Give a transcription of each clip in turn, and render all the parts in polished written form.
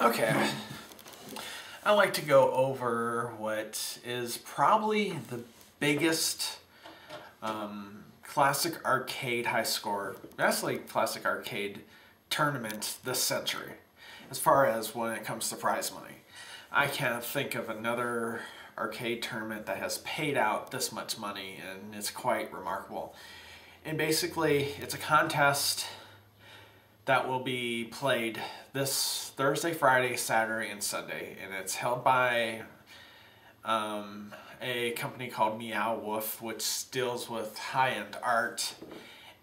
Okay, I like to go over what is probably the biggest classic arcade high score, actually classic arcade tournament this century, as far as when it comes to prize money. I can't think of another arcade tournament that has paid out this much money, and it's quite remarkable. And basically, it's a contest that will be played this Thursday, Friday, Saturday, and Sunday, and it's held by a company called Meow Wolf, which deals with high-end art,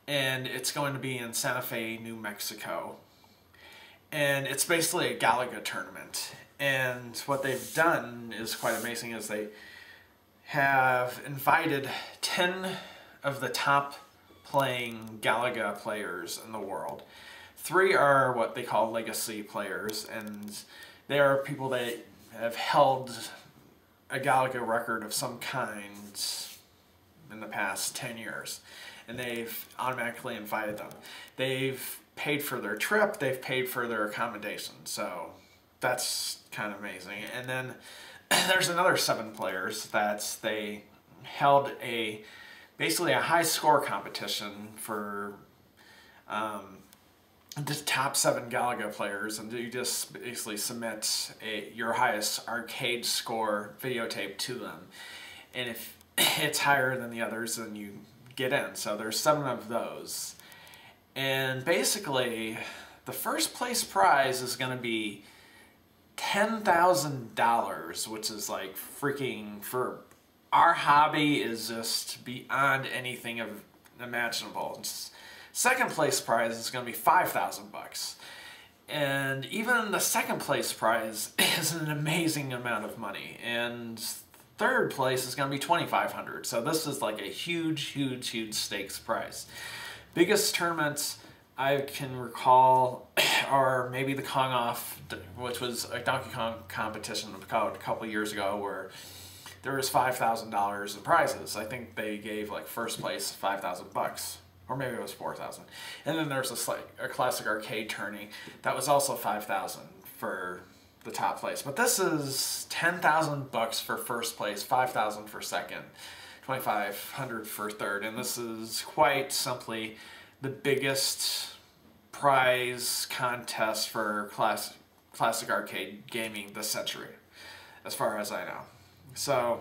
and it's going to be in Santa Fe, New Mexico. And it's basically a Galaga tournament, and what they've done is quite amazing. Is they have invited 10 of the top playing Galaga players in the world. 3 are what they call legacy players, and they are people that have held a Galaga record of some kind in the past 10 years, and they've automatically invited them. They've paid for their trip, they've paid for their accommodation, so that's kind of amazing. And then there's another 7 players that they held basically a high score competition for just top 7 Galaga players, and you just basically submit your highest arcade score videotape to them, and if it's higher than the others, then you get in. So there's 7 of those, and basically the first place prize is going to be $10,000, which is like freaking, for our hobby, is just beyond anything imaginable. Second place prize is going to be $5,000, and even the second place prize is an amazing amount of money, and third place is going to be $2,500. So this is like a huge stakes prize. Biggest tournaments I can recall are maybe the Kong Off, which was a Donkey Kong competition a couple years ago, where there was $5,000 in prizes. I think they gave like first place $5,000. Or maybe it was $4,000. And then there's a classic arcade tourney that was also $5,000 for the top place. But this is $10,000 for first place, $5,000 for second, $2,500 for third, and this is quite simply the biggest prize contest for classic arcade gaming this century, as far as I know. So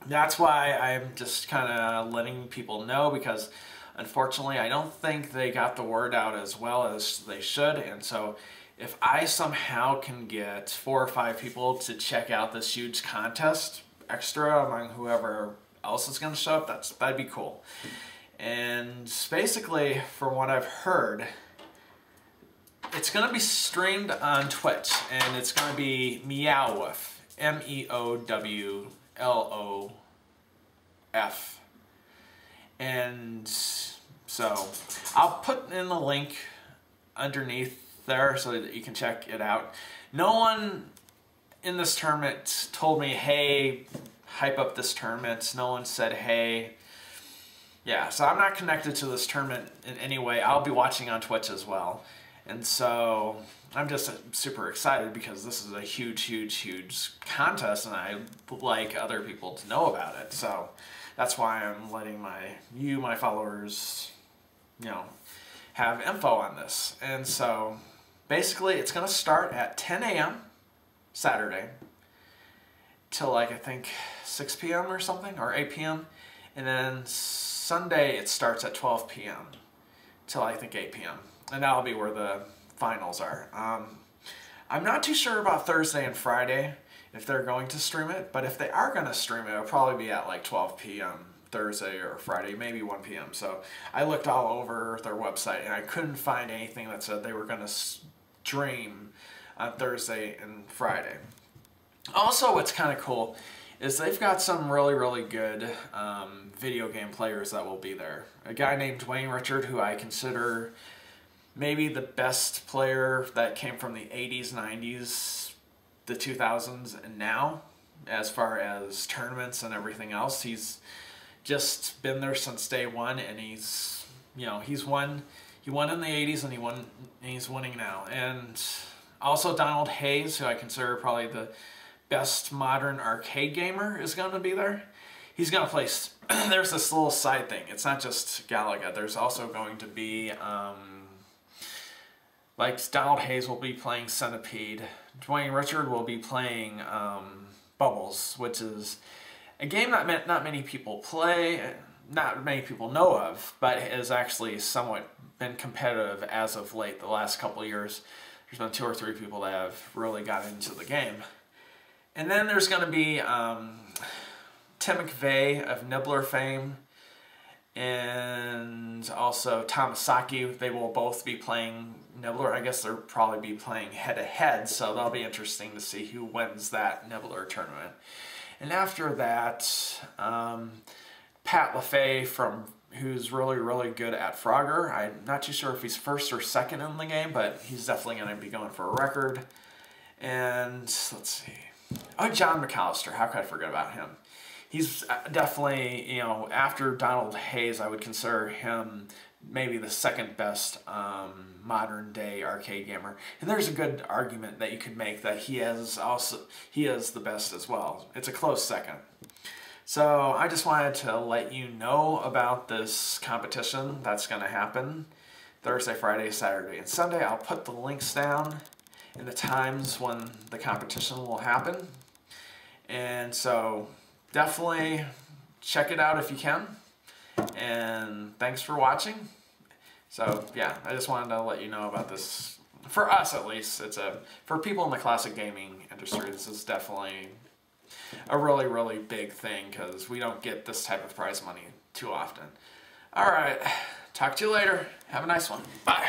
that's why I'm just kind of letting people know, because unfortunately, I don't think they got the word out as well as they should, and so if I somehow can get 4 or 5 people to check out this huge contest, extra among whoever else is going to show up, that'd be cool. And basically, from what I've heard, it's going to be streamed on Twitch, and it's going to be Meowwolf, MEOWLOF. And so I'll put in the link underneath there so that you can check it out. No one in this tournament told me, hey, hype up this tournament. No one said, hey. Yeah, so I'm not connected to this tournament in any way. I'll be watching on Twitch as well. And so I'm just super excited, because this is a huge contest, and I like other people to know about it. So that's why I'm letting my followers, have info on this. And so basically it's going to start at 10 a.m. Saturday till like I think 6 p.m. or something, or 8 p.m. And then Sunday it starts at 12 p.m. till I think 8 p.m. And that'll be where the finals are. I'm not too sure about Thursday and Friday, if they're going to stream it, but if they are going to stream it, it'll probably be at like 12 p.m. Thursday or Friday, maybe 1 p.m. So I looked all over their website, and I couldn't find anything that said they were going to stream on Thursday and Friday. Also, what's kind of cool is they've got some really good video game players that will be there. A guy named Dwayne Richard, who I consider maybe the best player that came from the 80s, 90s, the 2000s, and now, as far as tournaments and everything else. He's just been there since day one, and he's won. He won in the 80s, and he's winning now. And Also, Donald Hayes, who I consider probably the best modern arcade gamer, is going to be there. He's going to play... There's this little side thing. It's not just Galaga. There's also going to be... like, Donald Hayes will be playing Centipede. Dwayne Richard will be playing Bubbles, which is a game that not many people play, not many people know of, but has actually somewhat been competitive as of late. The last couple of years, there's been 2 or 3 people that have really got into the game. And then there's going to be Tim McVeigh of Nibbler fame, and also Tomasaki. They will both be playing Nibbler. I guess they'll probably be playing head-to-head, so that'll be interesting to see who wins that Nibbler tournament. And after that, Pat LaFay, who's really, really good at Frogger. I'm not too sure if he's first or second in the game, but he's definitely going to be going for a record. And let's see. Oh, John McAllister. How could I forget about him? He's definitely, you know, after Donald Hayes, I would consider him maybe the second best modern day arcade gamer. And there's a good argument that you could make that he is the best as well. It's a close second. So I just wanted to let you know about this competition that's going to happen Thursday, Friday, Saturday, and Sunday. I'll put the links down and the times when the competition will happen. And so definitely check it out if you can. And thanks for watching. So yeah, I just wanted to let you know about this. For us at least, for people in the classic gaming industry, this is definitely a really, really big thing because we don't get this type of prize money too often. All right, talk to you later. Have a nice one. Bye.